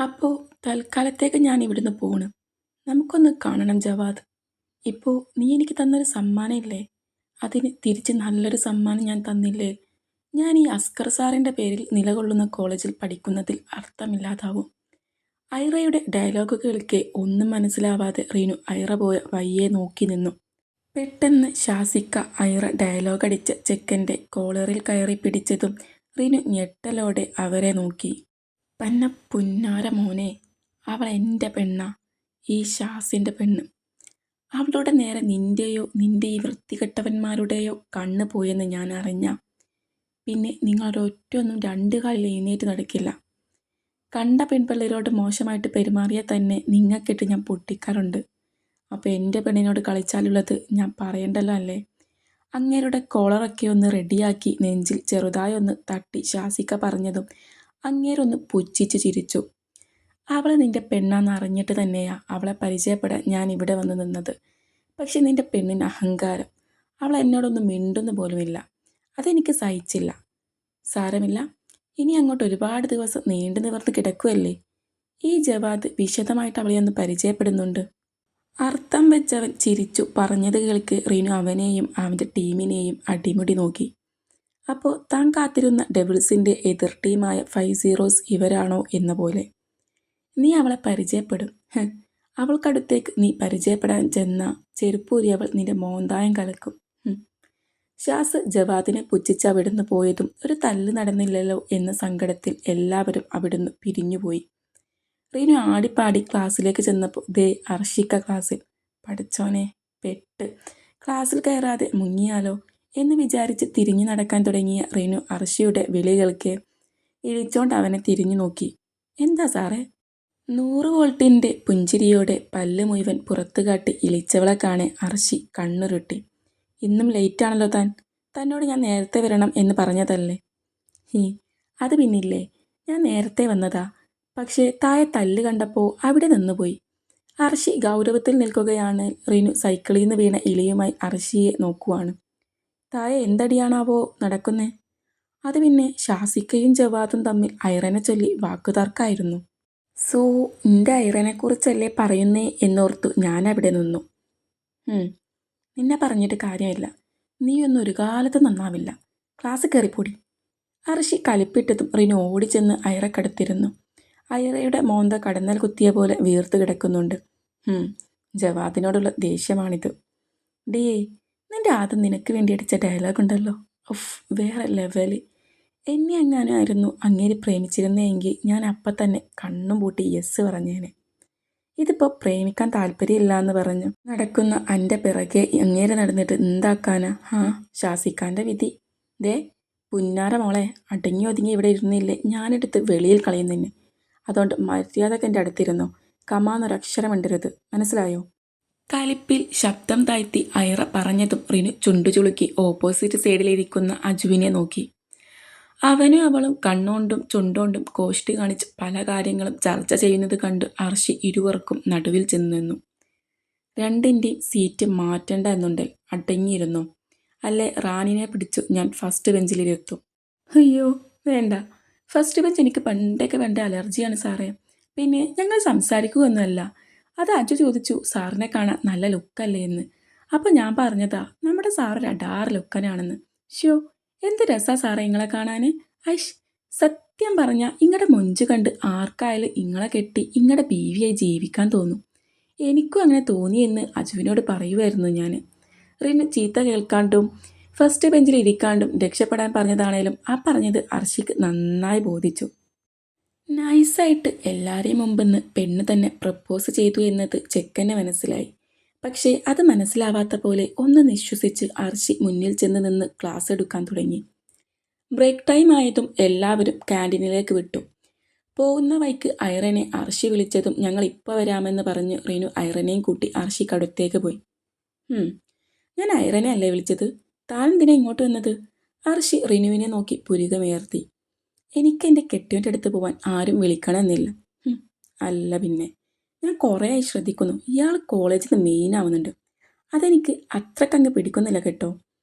അപ്പോൾ തൽക്കാലത്തേക്ക് ഞാൻ ഇവിടുന്ന് പോണ്. നമുക്കൊന്ന് കാണണം ജവാദ്. ഇപ്പോൾ നീ എനിക്ക് തന്നൊരു സമ്മാനമില്ലേ, അതിന് തിരിച്ച് നല്ലൊരു സമ്മാനം ഞാൻ തന്നില്ലേ? ഞാൻ ഈ അസ്കർ സാറിൻ്റെ പേരിൽ നിലകൊള്ളുന്ന കോളേജിൽ പഠിക്കുന്നതിൽ അർത്ഥമില്ലാതാവും. ഐറയുടെ ഡയലോഗ് കേൾക്കെ ഒന്നും മനസ്സിലാവാതെ റീനു ഐറ പോയ വയ്യെ നോക്കി നിന്നു. പെട്ടെന്ന് ശാസിക്ക ഐറ ഡയലോഗടിച്ച ചെക്കൻ്റെ കോളറിൽ കയറി പിടിച്ചതും റീനു ഞെട്ടലോടെ അവരെ നോക്കി. പന്ന പുന്നാര മോനെ, അവൾ എൻ്റെ പെണ്ണാ, ഈ ഷാസിൻ്റെ പെണ്ണ്. അവളുടെ നേരെ നിൻ്റെയോ നിൻ്റെ ഈ വൃത്തികെട്ടവന്മാരുടെയോ കണ്ണ് പോയെന്ന് ഞാൻ അറിഞ്ഞ പിന്നെ നിങ്ങളൊരൊറ്റൊന്നും രണ്ട് കാലിൽ എഴുന്നേറ്റ് നടക്കില്ല. കണ്ട പെൺപിള്ളേരോട് മോശമായിട്ട് പെരുമാറിയാൽ തന്നെ നിങ്ങൾക്കിട്ട് ഞാൻ പൊട്ടിക്കാറുണ്ട്. അപ്പോൾ എൻ്റെ പെണ്ണിനോട് കളിച്ചാലുള്ളത് ഞാൻ പറയണ്ടല്ലോ അല്ലേ? അങ്ങേരുടെ കോളറൊക്കെ ഒന്ന് റെഡിയാക്കി നെഞ്ചിൽ ചെറുതായി ഒന്ന് തട്ടി ശാസിക്ക പറഞ്ഞതും അങ്ങേരൊന്ന് പുച്ഛിച്ച് ചിരിച്ചു. അവൾ നിൻ്റെ പെണ്ണാന്ന് അറിഞ്ഞിട്ട് തന്നെയാ അവളെ പരിചയപ്പെടാൻ ഞാൻ ഇവിടെ വന്ന് നിന്നത്. പക്ഷെ നിൻ്റെ പെണ്ണിന് അഹങ്കാരം. അവൾ എന്നോടൊന്നും മിണ്ടുന്ന പോലുമില്ല. അതെനിക്ക് സഹിച്ചില്ല. സാരമില്ല, ഇനി അങ്ങോട്ട് ഒരുപാട് ദിവസം നീണ്ടു നിവർന്ന് കിടക്കുമല്ലേ. ഈ ജവാദ് വിശദമായിട്ട് അവളെ ഒന്ന് പരിചയപ്പെടുന്നുണ്ട്. അർത്ഥം വെച്ചവൻ ചിരിച്ചു പറഞ്ഞത് കേൾക്ക് റീനു അവനെയും അവൻ്റെ ടീമിനെയും അടിമുടി നോക്കി. അപ്പോൾ താൻ കാത്തിരുന്ന ഡെവിൾസിൻ്റെ എതിർ ടീമായ 50 ഇവരാണോ എന്ന പോലെ. നീ അവളെ പരിചയപ്പെടും. അവൾക്കടുത്തേക്ക് നീ പരിചയപ്പെടാൻ ചെന്ന ചെരുപ്പൂരിയവൾ നിന്റെ മോന്തായം കലക്കും. ഷാസ് ജവാദിനെ പുച്ഛിച്ച് അവിടുന്ന് പോയതും ഒരു തല്ല് നടന്നില്ലല്ലോ എന്ന സങ്കടത്തിൽ എല്ലാവരും അവിടുന്ന് പിരിഞ്ഞുപോയി. റീനു ആടിപ്പാടി ക്ലാസ്സിലേക്ക് ചെന്നപ്പോൾ ദേ അർഷിക്ക ക്ലാസ്സിൽ. പഠിച്ചോനെ, പെട്ട്. ക്ലാസ്സിൽ കയറാതെ മുങ്ങിയാലോ എന്ന് വിചാരിച്ച് തിരിഞ്ഞു നടക്കാൻ തുടങ്ങിയ റീനു അർഷിയുടെ വിളികൾക്ക് ഇഴിച്ചോണ്ട് അവനെ തിരിഞ്ഞു നോക്കി. എന്താ സാറേ? 100 വോൾട്ടിൻ്റെ പുഞ്ചിരിയോടെ പല്ല് മുഴുവൻ പുറത്തു കാട്ടി ഇളിച്ചവളെ കാണെ അർഷി കണ്ണുരുട്ടി. ഇന്നും ലേറ്റാണല്ലോ താൻ. തന്നോട് ഞാൻ നേരത്തെ വരണം എന്ന് പറഞ്ഞതല്ലേ? അത് പിന്നില്ലേ, ഞാൻ നേരത്തെ വന്നതാ. പക്ഷേ താഴെ തല്ല് കണ്ടപ്പോൾ അവിടെ നിന്നുപോയി. അർഷി ഗൗരവത്തിൽ നിൽക്കുകയാണ്. റീനു സൈക്കിളിൽ നിന്ന് വീണ ഇളിയുമായി അർഷിയെ നോക്കുവാണ്. താഴെ എന്തടിയാണാവോ നടക്കുന്നേ? അത് പിന്നെ ഷാസിക്കയും ജവാദും തമ്മിൽ ഐറനെ ചൊല്ലി വാക്കുതർക്കായിരുന്നു. സോ നിന്റെ ഐറനെക്കുറിച്ചല്ലേ പറയുന്നേ എന്നോർത്തു ഞാൻ അവിടെ നിന്നു. നിന്നെ പറഞ്ഞിട്ട് കാര്യമില്ല. നീയൊന്നും ഒരു കാലത്ത് നന്നാവില്ല. ക്ലാസ് കയറിപ്പൊടി. അർഷി കലിപ്പിട്ടതും റീനു ഓടിച്ചെന്ന് ഐറക്കടുത്തിരുന്നു. ഐറയുടെ മോന്ത കടന്നൽ കുത്തിയ പോലെ വീർത്ത് കിടക്കുന്നുണ്ട്. ജവാദിനോടുള്ള ദേഷ്യമാണിത്. ഡിയേ, നിന്റെ ആദ്യം നിനക്ക് വേണ്ടി അടിച്ച ഡയലോഗ് ഉണ്ടല്ലോ, വേറെ ലെവല്. എന്നെ അങ്ങാനായിരുന്നു അങ്ങേര് പ്രേമിച്ചിരുന്നെങ്കിൽ ഞാൻ അപ്പം തന്നെ കണ്ണും പൂട്ടി യെസ് പറഞ്ഞേനെ. ഇതിപ്പോൾ പ്രേമിക്കാൻ താല്പര്യമില്ല എന്ന് പറഞ്ഞു നടക്കുന്ന എൻ്റെ പിറകെ അങ്ങേര് നടന്നിട്ട് എന്താക്കാനാ? ശാസിക്കാൻ്റെ വിധി. ദേ പുന്നാര മോളെ, അടങ്ങി ഒതുങ്ങി ഇവിടെ ഇരുന്നില്ലേ ഞാനെടുത്ത് വെളിയിൽ കളയുന്നിന്നെ. അതുകൊണ്ട് മര്യാദക്ക് എൻ്റെ അടുത്തിരുന്നോ. കമാന്നൊരക്ഷരം ഇണ്ടരുത്, മനസ്സിലായോ? കലിപ്പിൽ ശബ്ദം താഴ്ത്തി ഐറ പറഞ്ഞതും റിനു ചുണ്ടു ചുളുക്കി ഓപ്പോസിറ്റ് സൈഡിലിരിക്കുന്ന അജുവിനെ നോക്കി. അവനും അവളും കണ്ണോണ്ടും ചുണ്ടോണ്ടും കോഷ്ടി കാണിച്ച് പല കാര്യങ്ങളും ചർച്ച ചെയ്യുന്നത് കണ്ട് അർഷി ഇരുവർക്കും നടുവിൽ ചെന്നു നിന്നു. രണ്ടിൻ്റെയും സീറ്റ് മാറ്റണ്ട എന്നുണ്ടെൽ അടങ്ങിയിരുന്നോ, അല്ലേ റാണിനെ പിടിച്ചു ഞാൻ ഫസ്റ്റ് ബെഞ്ചിലിരുത്തും. അയ്യോ വേണ്ട, ഫസ്റ്റ് ബെഞ്ച് എനിക്ക് പണ്ടൊക്കെ വേണ്ട അലർജിയാണ് സാറേ. പിന്നെ ഞങ്ങൾ സംസാരിക്കുകയൊന്നുമല്ല. അത് അജു ചോദിച്ചു സാറിനെ കാണാൻ നല്ല ലുക്കല്ലേ എന്ന്. അപ്പം ഞാൻ പറഞ്ഞതാ നമ്മുടെ സാറൊരു അഡാറ് ലുക്കനാണെന്ന്. ഷ്യോ, എന്ത് രസാ സാറേ ഇങ്ങളെ കാണാൻ. ഐഷ്, സത്യം പറഞ്ഞാൽ ഇങ്ങടെ മൊഞ്ച് കണ്ട് ആർക്കായാലും ഇങ്ങളെ കെട്ടി ഇങ്ങടെ ബീവിയായി ജീവിക്കാൻ തോന്നും. എനിക്കും അങ്ങനെ തോന്നിയെന്ന് അജുവിനോട് പറയുമായിരുന്നു ഞാൻ. റിന് ചീത്ത കേൾക്കാണ്ടും ഫസ്റ്റ് ബെഞ്ചിൽ ഇരിക്കാണ്ടും രക്ഷപ്പെടാൻ പറഞ്ഞതാണേലും ആ പറഞ്ഞത് അർഷിക്ക് നന്നായി ബോധിച്ചു. നൈസായിട്ട് എല്ലാവരെയും മുമ്പെന്ന് പെണ്ണ് തന്നെ പ്രപ്പോസ് ചെയ്തു എന്നത് ചെക്കന് മനസ്സിലായി. പക്ഷേ അത് മനസ്സിലാവാത്ത പോലെ ഒന്ന് നിശ്വസിച്ച് അർഷി മുന്നിൽ ചെന്ന് നിന്ന് ക്ലാസ് എടുക്കാൻ തുടങ്ങി. ബ്രേക്ക് ടൈം ആയതും എല്ലാവരും ക്യാൻറ്റീനിലേക്ക് വിട്ടു. പോകുന്ന വഴിക്ക് ഐറനെ അർഷി വിളിച്ചതും ഞങ്ങൾ ഇപ്പോൾ വരാമെന്ന് പറഞ്ഞ് റീനു ഐറനെയും കൂട്ടി അർഷിക്കടുത്തേക്ക് പോയി. ഞാൻ ഐറനെ അല്ലേ വിളിച്ചത്, താൻ എന്തിനാ ഇങ്ങോട്ട് വന്നത്? അർഷി റിനുവിനെ നോക്കി പുരികമുയർത്തി. എനിക്ക് എൻ്റെ കെട്ടിയവൻ്റെ അടുത്ത് പോവാൻ ആരും വിളിക്കണമെന്നില്ല. അല്ല പിന്നെ, ഞാൻ കുറേയായി ശ്രദ്ധിക്കുന്നു ഇയാൾ കോളേജിൽ നിന്ന് മെയിൻ ആവുന്നുണ്ട്. അതെനിക്ക് അത്രക്കങ്ങ് പിടിക്കുന്നില്ല കേട്ടോ.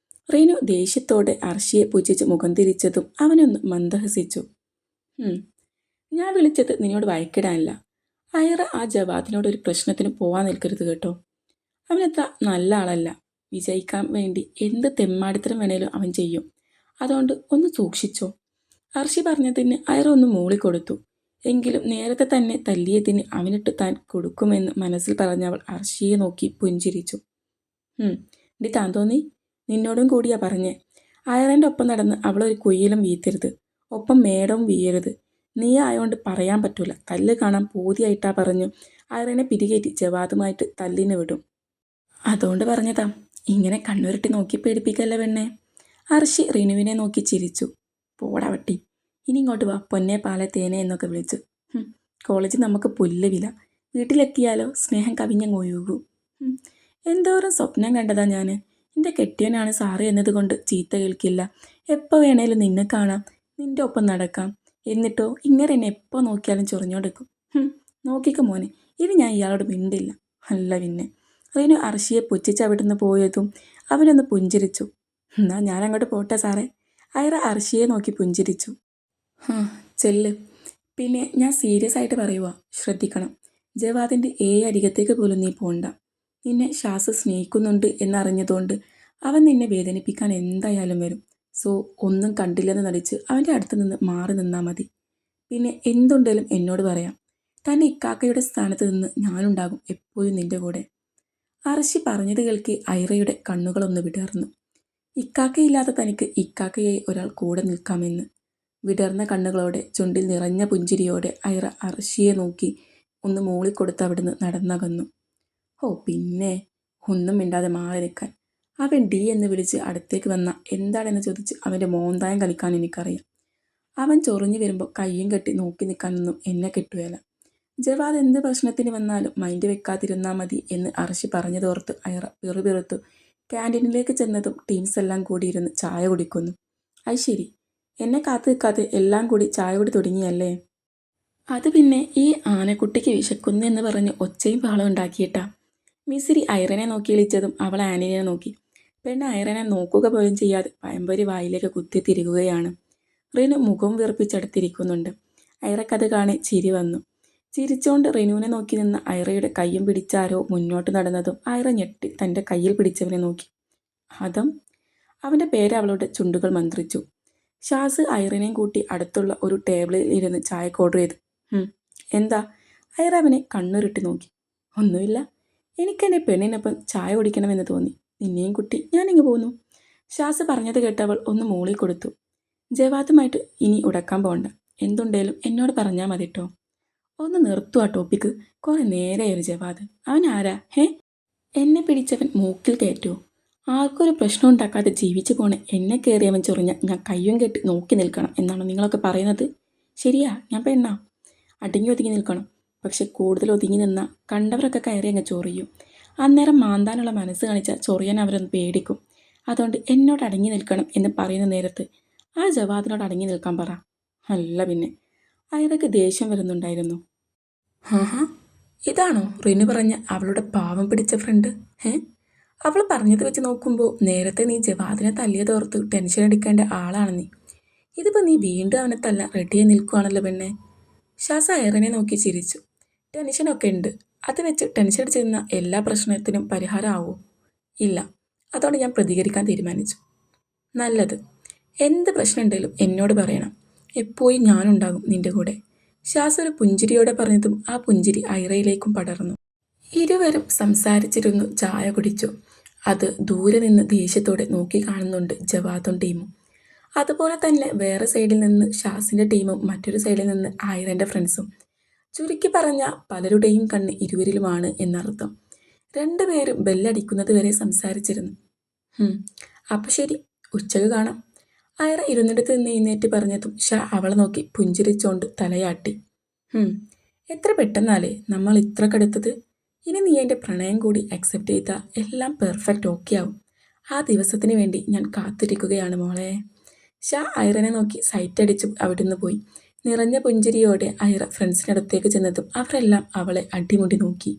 റീനു ദേഷ്യത്തോടെ അർഷിയെ പുച്ഛിച്ച് മുഖം തിരിച്ചതും അവനൊന്ന് മന്ദഹസിച്ചു. ഞാൻ വിളിച്ചത് നിന്നോട് വഴക്കിടാനല്ല. ഐറ ആ ജവാദിനോട് ഒരു പ്രശ്നത്തിന് പോവാൻ നിൽക്കരുത് കേട്ടോ. അവനത്ര നല്ല ആളല്ല. വിജയിക്കാൻ വേണ്ടി എന്ത് തെമ്മാടിത്തരം വേണേലും അവൻ ചെയ്യും. അതുകൊണ്ട് ഒന്ന് സൂക്ഷിച്ചോ. അർഷി പറഞ്ഞതിന് ഐറ ഒന്ന് മൂളിക്കൊടുത്തു. എങ്കിലും നേരത്തെ തന്നെ തല്ലിയതിന് അവനിട്ട് താൻ കൊടുക്കുമെന്ന് മനസ്സിൽ പറഞ്ഞവൾ അർഷിയെ നോക്കി പുഞ്ചിരിച്ചു. ഡി താൻ തോന്നി, നിന്നോടും കൂടിയാ പറഞ്ഞേ. ഐറേൻ്റെ ഒപ്പം നടന്ന് അവളൊരു കുയിലും വീത്തരുത്, ഒപ്പം മേടവും വീയരുത്. നീ ആയോണ്ട് പറയാൻ പറ്റൂല. തല്ല് കാണാൻ പൂതിയായിട്ടാ പറഞ്ഞു ഐറനെ പിരികേറ്റി ജവാദുമായിട്ട് തല്ലിന് വിടും. അതുകൊണ്ട് പറഞ്ഞതാ. ഇങ്ങനെ കണ്ണുരുട്ടി നോക്കി പേടിപ്പിക്കല്ല പെണ്ണെ. അർഷി റിനുവിനെ നോക്കി ചിരിച്ചു. പോടാ വട്ടി, ഇനി ഇങ്ങോട്ട് വാ പൊന്നെ പാലെ തേനെ എന്നൊക്കെ വിളിച്ചു. കോളേജിൽ നമുക്ക് പുല്ലുവില. വീട്ടിലെത്തിയാലോ സ്നേഹം കവിഞ്ഞങ്ങൊഴുകൂ. എന്തോരം സ്വപ്നം കണ്ടതാ ഞാൻ. എൻ്റെ കെട്ടിയനാണ് സാറ് എന്നതുകൊണ്ട് ചീത്ത കേൾക്കില്ല. എപ്പോൾ വേണേലും നിന്നെ കാണാം, നിൻ്റെ ഒപ്പം നടക്കാം. എന്നിട്ടോ ഇങ്ങനെ എന്നെ എപ്പോൾ നോക്കിയാലും ചൊറിഞ്ഞോടെക്കും. നോക്കിക്കോ മോനെ, ഇനി ഞാൻ ഇയാളോട് മിണ്ടില്ല. അല്ല പിന്നെ. റിനു അർഷിയെ പുച്ഛിച്ചവിടുന്ന് പോയതും അവനൊന്ന് പുഞ്ചിരിച്ചു. എന്നാ ഞാൻ അങ്ങോട്ട് പോട്ടെ സാറേ. ഐറ അർഷിയെ നോക്കി പുഞ്ചിരിച്ചു. ചെല്ല്. പിന്നെ ഞാൻ സീരിയസ് ആയിട്ട് പറയുക, ശ്രദ്ധിക്കണം. ജവാദിൻ്റെ അരികത്തേക്ക് പോലും നീ പോണ്ട. നിന്നെ ഷാസ് സ്നേഹിക്കുന്നുണ്ട് എന്നറിഞ്ഞതുകൊണ്ട് അവൻ നിന്നെ വേദനിപ്പിക്കാൻ എന്തായാലും വരും. സോ ഒന്നും കണ്ടില്ലെന്ന് നടിച്ച് അവൻ്റെ അടുത്ത് നിന്ന് മാറി നിന്നാൽ മതി. പിന്നെ എന്തുണ്ടേലും എന്നോട് പറയാം. തന്നെ ഇക്കാക്കയുടെ സ്ഥാനത്ത് നിന്ന് ഞാനുണ്ടാകും എപ്പോഴും നിൻ്റെ കൂടെ. അർഷി പറഞ്ഞത് കേൾക്കി ഐറയുടെ കണ്ണുകളൊന്ന് വിടർന്നു. ഇക്കാക്കയില്ലാത്ത തനിക്ക് ഇക്കാക്കയായി ഒരാൾ കൂടെ നിൽക്കാമെന്ന്. വിടർന്ന കണ്ണുകളോടെ ചുണ്ടിൽ നിറഞ്ഞ പുഞ്ചിരിയോടെ ഐറ അർഷിയെ നോക്കി ഒന്ന് മൂളിക്കൊടുത്ത് അവിടുന്ന് നടന്നകന്നു. പിന്നെ ഒന്നും മിണ്ടാതെ മാറി നിൽക്കാൻ. അവൻ ഡി എന്ന് വിളിച്ച് അടുത്തേക്ക് വന്ന എന്താണെന്ന് ചോദിച്ച് അവൻ്റെ മോന്തായം കളിക്കാൻ എനിക്കറിയാം. അവൻ ചൊറിഞ്ഞു വരുമ്പോൾ കയ്യും കെട്ടി നോക്കി നിൽക്കാനൊന്നും എന്നെ കിട്ടുകയില്ല. ജവാദ് എന്ത് പ്രശ്നത്തിന് വന്നാലും മൈൻഡ് വെക്കാതിരുന്നാൽ മതി എന്ന് അർഷി പറഞ്ഞതോർത്ത് ഐറ പിറുപിറുത്തു ക്യാൻറ്റീനിലേക്ക് ചെന്നതും ടീംസ് എല്ലാം കൂടി ഇരുന്ന് ചായ കുടിക്കുന്നു. അത് ശരി, എന്നെ കാത്തു നിൽക്കാതെ എല്ലാം കൂടി ചായ കുടി തുടങ്ങിയല്ലേ? അത് പിന്നെ ഈ ആനക്കുട്ടിക്ക് വിശക്കുന്നു എന്ന് പറഞ്ഞ് ഒച്ചയും ബഹളം ഉണ്ടാക്കിയിട്ടാ. മിസിരി ഐറനെ നോക്കി വിളിച്ചതും അവൾ ആനിനെ നോക്കി. പെണ്ണ് ഐറനെ നോക്കുക പോലും ചെയ്യാതെ പഴംപൊരി വായിലേക്ക് കുത്തി തിരികുകയാണ്. റിനു മുഖം വീർപ്പിച്ചെടുത്തിരിക്കുന്നുണ്ട്. ഐറക്കത് കാണി ചിരി വന്നു. ചിരിച്ചോണ്ട് റിനുവിനെ നോക്കി നിന്ന ഐറയുടെ കയ്യും പിടിച്ചാരോ മുന്നോട്ട് നടന്നതും ഐറ ഞെട്ടി തൻ്റെ കയ്യിൽ പിടിച്ചവനെ നോക്കി. അതം. അവൻ്റെ പേര് അവളുടെ ചുണ്ടുകൾ മന്ത്രിച്ചു. ഷാസ് ഐറിനെയും കൂട്ടി അടുത്തുള്ള ഒരു ടേബിളിൽ ഇരുന്ന് ചായക്ക് ഓർഡർ ചെയ്തു. എന്താ? ഐറ അവനെ കണ്ണുരുട്ടി നോക്കി. ഒന്നുമില്ല, എനിക്കെൻ്റെ പെണ്ണിനൊപ്പം ചായ കുടിക്കണമെന്ന് തോന്നി. നിന്നെയും കുട്ടി ഞാനിങ്ങ് പോന്നു. ഷാസ് പറഞ്ഞത് കേട്ടവൾ ഒന്ന് മൂളി കൊടുത്തു. ജവാദുമായിട്ട് ഇനി ഉടക്കാൻ പോകണ്ട. എന്തുണ്ടേലും എന്നോട് പറഞ്ഞാൽ മതി കേട്ടോ. ഒന്ന് നിർത്തുക ആ ടോപ്പിക്ക്. കുറെ നേരെയൊരു ജവാദ്. അവൻ ആരാ? എന്നെ പിടിച്ചവൻ മൂക്കിൽ കയറ്റുമോ? ആർക്കൊരു പ്രശ്നം ഉണ്ടാക്കാതെ ജീവിച്ചു പോണെ എന്നെ കയറിയവൻ ചൊറിഞ്ഞ ഞാൻ കയ്യും കെട്ടി നോക്കി നിൽക്കണം എന്നാണോ നിങ്ങളൊക്കെ പറയുന്നത്? ശരിയാ, ഞാൻ പെണ്ണാ. അടങ്ങി ഒതുങ്ങി നിൽക്കണം. പക്ഷെ കൂടുതൽ ഒതുങ്ങി നിന്നാൽ കണ്ടവരൊക്കെ കയറി അങ്ങ് ചൊറിയും. അന്നേരം മാന്താനുള്ള മനസ്സ് കാണിച്ചാൽ ചൊറിയാൻ അവരൊന്ന് പേടിക്കും. അതുകൊണ്ട് എന്നോട് അടങ്ങി നിൽക്കണം എന്ന് പറയുന്ന നേരത്ത് ആ ജവാദിനോട് അടങ്ങി നിൽക്കാൻ പറ. അല്ല പിന്നെ. അയാൾക്ക് ദേഷ്യം വരുന്നുണ്ടായിരുന്നു. ഇതാണോ റിനു പറഞ്ഞ അവളുടെ പാവം പിടിച്ച ഫ്രണ്ട്? അവൾ പറഞ്ഞത് വെച്ച് നോക്കുമ്പോൾ നേരത്തെ നീ ജവാദിനെ തല്ലിയതോർത്ത് ടെൻഷൻ അടിക്കേണ്ട ആളാണ് നീ. ഇതിപ്പോൾ നീ വീണ്ടും അവനെ തല്ലാൻ റെഡിയായി നിൽക്കുകയാണല്ലോ പെണ്ണെ. ഷാസ ഐറിനെ നോക്കി ചിരിച്ചു. ടെൻഷനൊക്കെ ഉണ്ട്. അത് വെച്ച് ടെൻഷൻ അടിച്ചിരുന്ന എല്ലാ പ്രശ്നത്തിനും പരിഹാരമാവോ? ഇല്ല. അതോടെ ഞാൻ പ്രതികരിക്കാൻ തീരുമാനിച്ചു. നല്ലത്. എന്ത് പ്രശ്നം ഉണ്ടെങ്കിലും എന്നോട് പറയണം. എപ്പോഴും ഞാനുണ്ടാകും നിന്റെ കൂടെ. ഷാസ് ഒരു പുഞ്ചിരിയോടെ പറഞ്ഞതും ആ പുഞ്ചിരി ഐറയിലേക്കും പടർന്നു. ഇരുവരും സംസാരിച്ചിരുന്നു ചായ കുടിച്ചു. അത് ദൂരെ നിന്ന് ദേഷ്യത്തോടെ നോക്കി കാണുന്നുണ്ട് ജവാദും ടീമും. അതുപോലെ തന്നെ വേറെ സൈഡിൽ നിന്ന് ഷാസിൻ്റെ ടീമും മറ്റൊരു സൈഡിൽ നിന്ന് ഐറൻ്റെ ഫ്രണ്ട്സും. ചുരുക്കി പറഞ്ഞ പലരുടെയും കണ്ണ് ഇരുവരിലുമാണ് എന്നർത്ഥം. രണ്ടുപേരും ബെല്ലടിക്കുന്നത് വരെ സംസാരിച്ചിരുന്നു. അപ്പം ശരി, ഉച്ചക്ക് കാണാം. ഐറ ഇരുന്നിടത്ത് നിന്ന് എഴുന്നേറ്റ് പറഞ്ഞതും ഷാ അവളെ നോക്കി പുഞ്ചിരിച്ചോണ്ട് തലയാട്ടി. എത്ര പെട്ടെന്നാലേ നമ്മൾ ഇത്ര കടുത്തത്. ഇനി നീ എൻ്റെ പ്രണയം കൂടി അക്സെപ്റ്റ് ചെയ്താൽ എല്ലാം പെർഫെക്റ്റ് ഓക്കെ ആവും. ആ ദിവസത്തിന് വേണ്ടി ഞാൻ കാത്തിരിക്കുകയാണ് മോളെ. ഷാ ഐറനെ നോക്കി സൈറ്റടിച്ചു അവിടുന്ന് പോയി. നിറഞ്ഞ പുഞ്ചിരിയോടെ ഐറ ഫ്രണ്ട്സിനടുത്തേക്ക് ചെന്നതും അവരെല്ലാം അവളെ അടിമുടി നോക്കി.